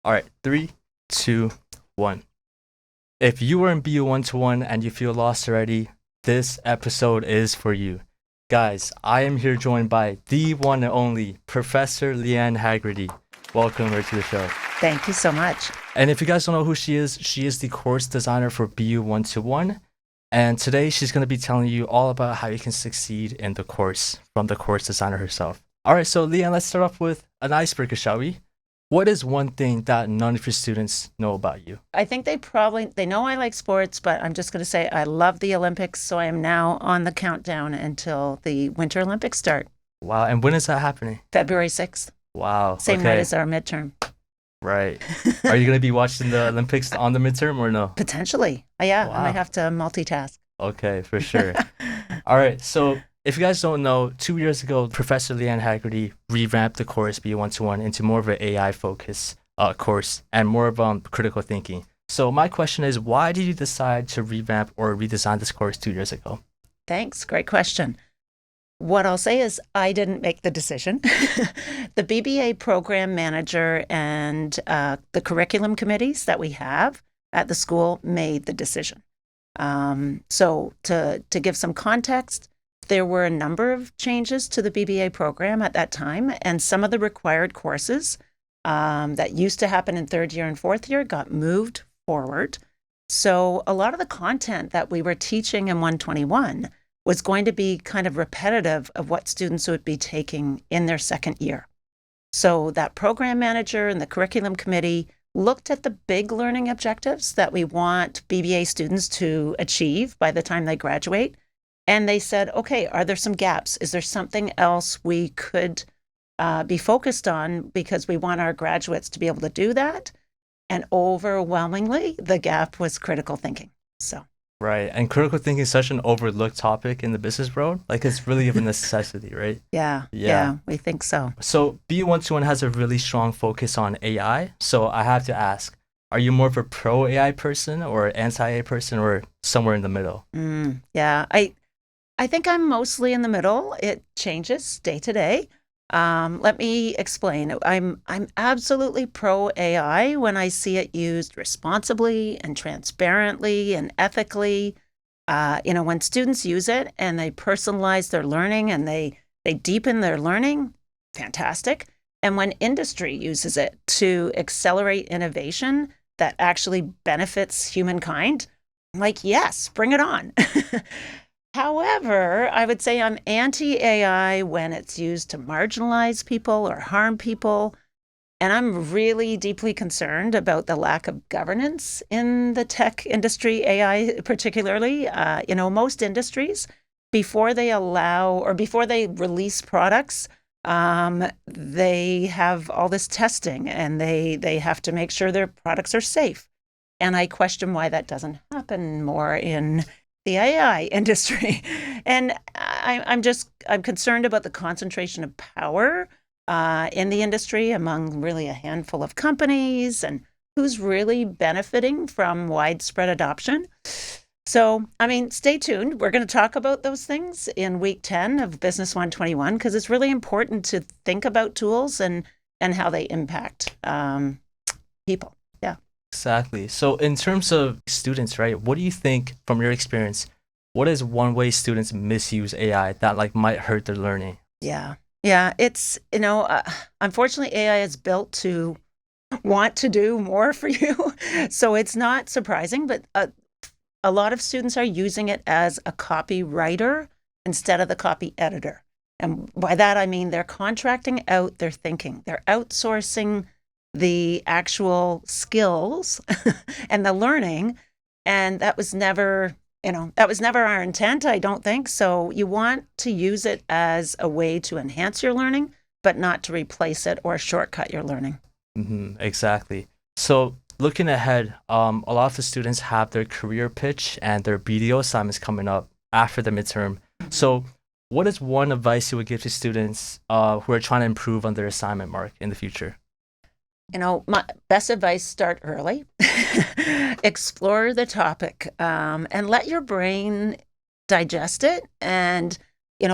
All right, three, two, one. If you were in BU 1-1 and you feel lost already, this episode is for you. Guys, I am here joined by the one and only Professor Leanne Hagarty. Welcome her to the show. Thank you so much. And if you guys don't know who she is the course designer for BU 1-1. And today she's going to be telling you all about how you can succeed in the course from the course designer herself. All right, so Leanne, let's start off with an icebreaker, shall we? What is one thing that none of your students know about you? I think they know I like sports, but I'm just going to say I love the Olympics, so I am now on the countdown until the Winter Olympics start. Wow, and when is that happening? February 6th. Wow. Same night as our midterm. Right. Are you going to be watching the Olympics on the midterm or no? Potentially. Yeah, Wow. I might have to multitask. Okay, for sure. All right, so if you guys don't know, 2 years ago, Professor Leanne Hagarty revamped the course BU 1-1 into more of an AI focus course and more of critical thinking. So my question is, why did you decide to revamp or redesign this course 2 years ago? Thanks. Great question. What I'll say is I didn't make the decision. The BBA program manager and the curriculum committees that we have at the school made the decision. So to give some context, there were a number of changes to the BBA program at that time, and some of the required courses that used to happen in third year and fourth year got moved forward. So a lot of the content that we were teaching in 121 was going to be kind of repetitive of what students would be taking in their second year. So that program manager and the curriculum committee looked at the big learning objectives that we want BBA students to achieve by the time they graduate. And they said, okay, are there some gaps? Is there something else we could be focused on because we want our graduates to be able to do that? And overwhelmingly, the gap was critical thinking. So. Right. And critical thinking is such an overlooked topic in the business world. Like it's really of a necessity, right? Yeah, we think so. So BU 1-1 has a really strong focus on AI. So I have to ask, are you more of a pro AI person or anti-AI person or somewhere in the middle? Yeah, I think I'm mostly in the middle. It changes day to day. Let me explain. I'm absolutely pro AI when I see it used responsibly and transparently and ethically. When students use it and they personalize their learning and they deepen their learning, fantastic. And when industry uses it to accelerate innovation that actually benefits humankind, I'm like, yes, bring it on. However, I would say I'm anti-AI when it's used to marginalize people or harm people. And I'm really deeply concerned about the lack of governance in the tech industry, AI particularly. Most industries, before they release products, they have all this testing and they have to make sure their products are safe. And I question why that doesn't happen more in the AI industry. And I'm concerned about the concentration of power in the industry among really a handful of companies and who's really benefiting from widespread adoption. So, stay tuned. We're going to talk about those things in week 10 of Business 121 because it's really important to think about tools and how they impact people. Yeah. Exactly. So in terms of students, right, what do you think from your experience, what is one way students misuse AI that might hurt their learning? Yeah. It's, unfortunately, AI is built to want to do more for you. So it's not surprising, but a lot of students are using it as a copywriter instead of the copy editor. And by that, I mean they're contracting out their thinking. They're outsourcing the actual skills and the learning. And that was never our intent, I don't think. So you want to use it as a way to enhance your learning, but not to replace it or shortcut your learning. Exactly. So looking ahead, a lot of the students have their career pitch and their BDO assignments coming up after the midterm. So what is one advice you would give to students who are trying to improve on their assignment mark in the future? My best advice, start early, explore the topic, and let your brain digest it and,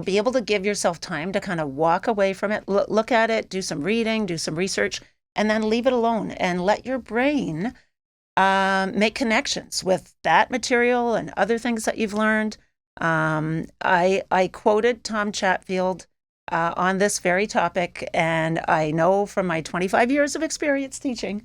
be able to give yourself time to kind of walk away from it, look at it, do some reading, do some research, and then leave it alone and let your brain make connections with that material and other things that you've learned. I quoted Tom Chatfield on this very topic, and I know from my 25 years of experience teaching,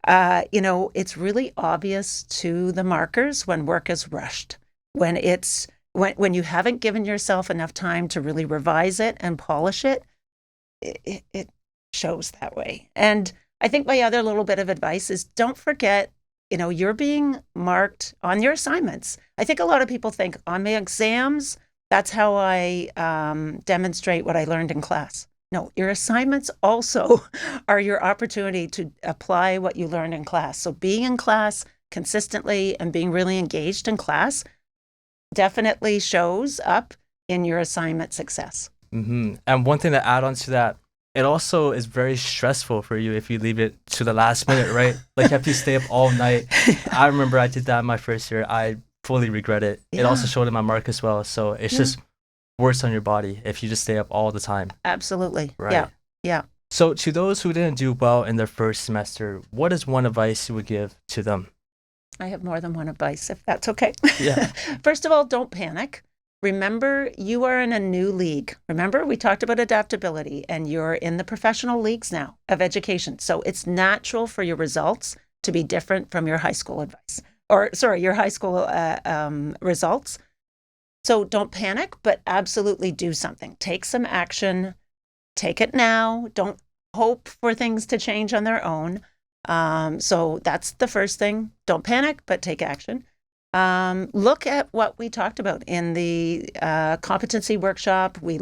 it's really obvious to the markers when work is rushed, when you haven't given yourself enough time to really revise it and polish it. It shows that way. And I think my other little bit of advice is don't forget, you're being marked on your assignments. I think a lot of people think on my exams, that's how I demonstrate what I learned in class. No, your assignments also are your opportunity to apply what you learned in class. So being in class consistently and being really engaged in class definitely shows up in your assignment success. Mm-hmm. And one thing to add on to that, it also is very stressful for you if you leave it to the last minute, right? Like you have to stay up all night. I remember I did that in my first year. I fully regret it. Yeah. It also showed in my mark as well. So it's just worse on your body if you just stay up all the time. Absolutely. Right. Yeah. So to those who didn't do well in their first semester, what is one advice you would give to them? I have more than one advice, if that's okay. Yeah. First of all, don't panic. Remember, you are in a new league. Remember, we talked about adaptability, and you're in the professional leagues now of education. So it's natural for your results to be different from your high school your high school results. So don't panic, but absolutely do something. Take some action. Take it now. Don't hope for things to change on their own. So that's the first thing. Don't panic, but take action. Look at what we talked about in the competency workshop. We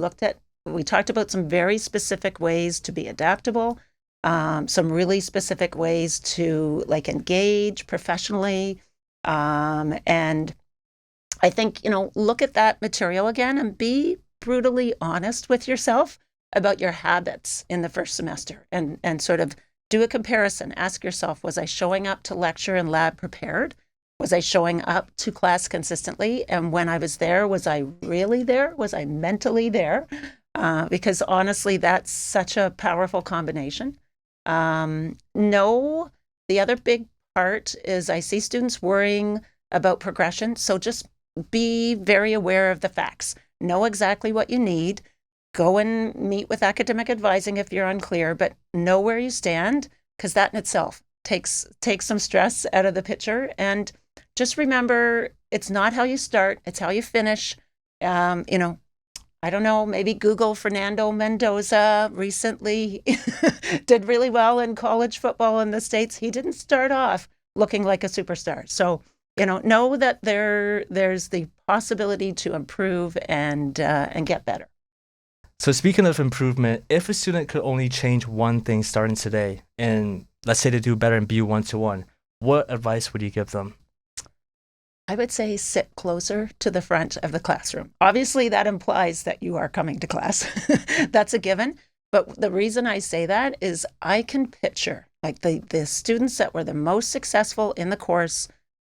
talked about some very specific ways to be adaptable, some really specific ways to engage professionally. And I think, look at that material again and be brutally honest with yourself about your habits in the first semester and sort of do a comparison. Ask yourself, was I showing up to lecture and lab prepared? Was I showing up to class consistently? And when I was there, was I really there? Was I mentally there? Because honestly, that's such a powerful combination. No, the other big part is I see students worrying about progression. So just be very aware of the facts. Know exactly what you need. Go and meet with academic advising if you're unclear, but know where you stand, because that in itself takes some stress out of the picture. And just remember, it's not how you start, it's how you finish. I don't know, maybe Google Fernando Mendoza recently did really well in college football in the States. He didn't start off looking like a superstar. So, know that there's the possibility to improve and get better. So speaking of improvement, if a student could only change one thing starting today, and let's say they do better in BU 1-1, what advice would you give them? I would say sit closer to the front of the classroom. Obviously, that implies that you are coming to class. That's a given. But the reason I say that is I can picture the students that were the most successful in the course,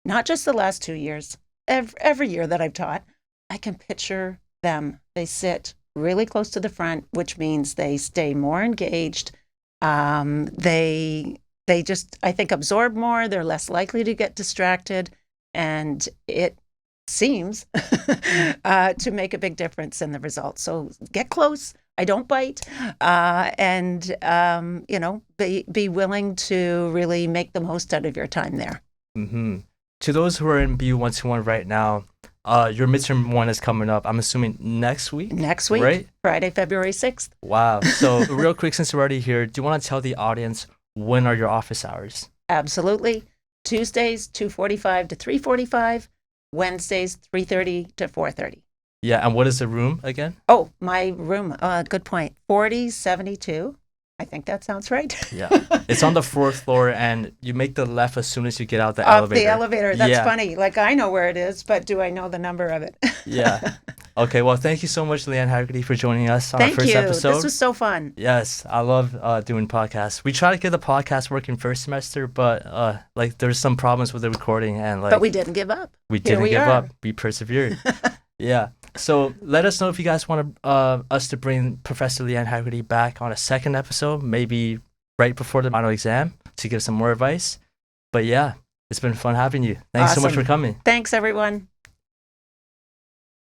not just the last 2 years, every year that I've taught, I can picture them. They sit really close to the front, which means they stay more engaged. They just, I think, absorb more. They're less likely to get distracted. And it seems to make a big difference in the results. So get close. I don't bite. And be willing to really make the most out of your time there. Mm-hmm. To those who are in BU 1-1 right now, your midterm one is coming up, I'm assuming next week? Next week, right? Friday, February 6th. Wow. So real quick, since we're already here, do you want to tell the audience when are your office hours? Absolutely. Tuesdays, 2:45 to 3:45. Wednesdays, 3:30 to 4:30. Yeah, and what is the room again? Oh, my room. Good point. 4072. I think that sounds right. Yeah. It's on the 4th floor, and you make the left as soon as you get out the Off elevator. the elevator. That's funny. I know where it is, but do I know the number of it? Yeah. Okay, well, thank you so much, Leanne Hagarty, for joining us on our first episode. Thank you. This was so fun. Yes, I love doing podcasts. We try to get the podcast working first semester, but there's some problems with the recording, and but we didn't give up. We didn't give up. We persevered. Yeah. So let us know if you guys want us to bring Professor Leanne Hagarty back on a second episode, maybe right before the final exam to give some more advice. But yeah, it's been fun having you. Thanks so much for Awesome. coming. Thanks, everyone.